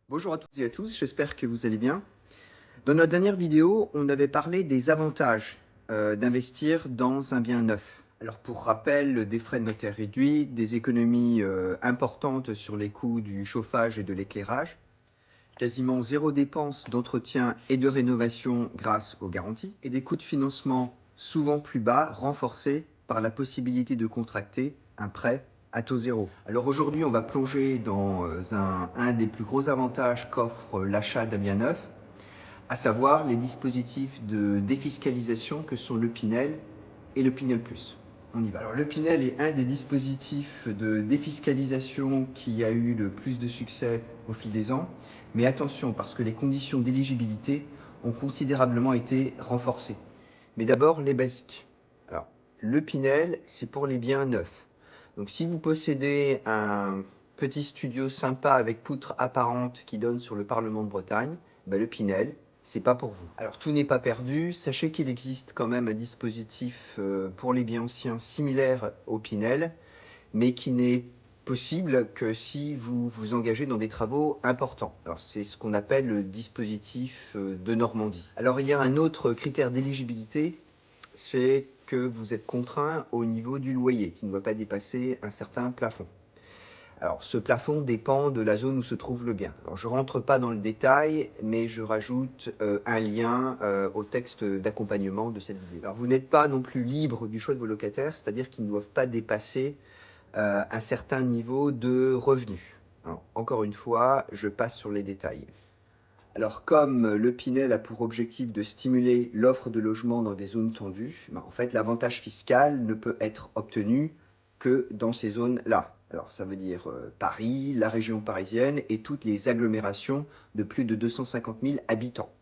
Bonjour à toutes et à tous, j'espère que vous allez bien. Dans notre dernière vidéo, on avait parlé des avantages d'investir dans un bien neuf. Alors pour rappel, des frais de notaire réduits, des économies importantes sur les coûts du chauffage et de l'éclairage, quasiment zéro dépense d'entretien et de rénovation grâce aux garanties, et des coûts de financement souvent plus bas, renforcés par la possibilité de contracter un prêt à taux zéro. Alors aujourd'hui, on va plonger dans un des plus gros avantages qu'offre l'achat d'un bien neuf, à savoir les dispositifs de défiscalisation que sont le Pinel et le Pinel Plus. On y va. Alors le Pinel est un des dispositifs de défiscalisation qui a eu le plus de succès au fil des ans. Mais attention, parce que les conditions d'éligibilité ont considérablement été renforcées. Mais d'abord, les basiques. Alors, le Pinel, c'est pour les biens neufs. Donc si vous possédez un petit studio sympa avec poutre apparente qui donne sur le Parlement de Bretagne, ben le Pinel, c'est pas pour vous. Alors tout n'est pas perdu, sachez qu'il existe quand même un dispositif pour les biens anciens similaire au Pinel, mais qui n'est possible que si vous vous engagez dans des travaux importants. Alors c'est ce qu'on appelle le dispositif de Normandie. Alors il y a un autre critère d'éligibilité, c'est que vous êtes contraint au niveau du loyer, qui ne doit pas dépasser un certain plafond. Alors, ce plafond dépend de la zone où se trouve le bien. Alors, je ne rentre pas dans le détail, mais je rajoute un lien au texte d'accompagnement de cette vidéo. Alors, vous n'êtes pas non plus libre du choix de vos locataires, c'est-à-dire qu'ils ne doivent pas dépasser un certain niveau de revenus. Alors, encore une fois, je passe sur les détails. Alors, comme le Pinel a pour objectif de stimuler l'offre de logements dans des zones tendues, en fait, l'avantage fiscal ne peut être obtenu que dans ces zones-là. Alors, ça veut dire Paris, la région parisienne et toutes les agglomérations de plus de 250 000 habitants,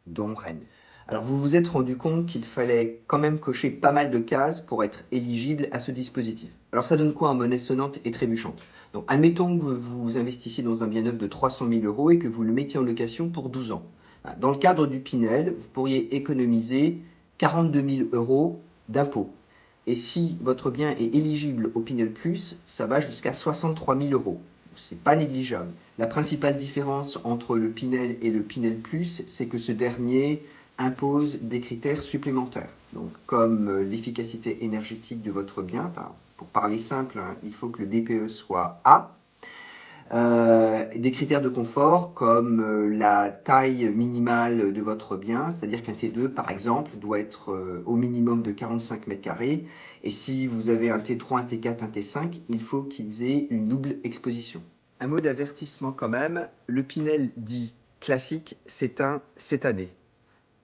dont Rennes. Alors, vous vous êtes rendu compte qu'il fallait quand même cocher pas mal de cases pour être éligible à ce dispositif. Alors, ça donne quoi en monnaie sonnante et trébuchante? Donc, admettons que vous investissiez dans un bien neuf de 300 000 euros et que vous le mettiez en location pour 12 ans. Dans le cadre du Pinel, vous pourriez économiser 42 000 euros d'impôts. Et si votre bien est éligible au Pinel Plus, ça va jusqu'à 63 000 euros. C'est pas négligeable. La principale différence entre le Pinel et le Pinel Plus, c'est que ce dernier impose des critères supplémentaires. Donc, comme l'efficacité énergétique de votre bien, pour parler simple, il faut que le DPE soit A. Des critères de confort comme la taille minimale de votre bien, c'est-à-dire qu'un T2 par exemple doit être au minimum de 45 mètres carrés, et si vous avez un T3, un T4, un T5, il faut qu'ils aient une double exposition. Un mot d'avertissement quand même, le Pinel dit classique s'éteint cette année,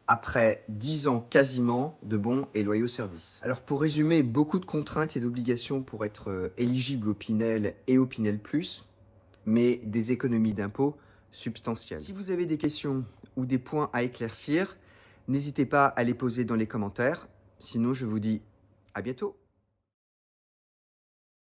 après 10 ans quasiment de bons et loyaux services. Alors pour résumer, beaucoup de contraintes et d'obligations pour être éligible au Pinel et au Pinel Plus, mais des économies d'impôts substantielles. Si vous avez des questions ou des points à éclaircir, n'hésitez pas à les poser dans les commentaires. Sinon, je vous dis à bientôt.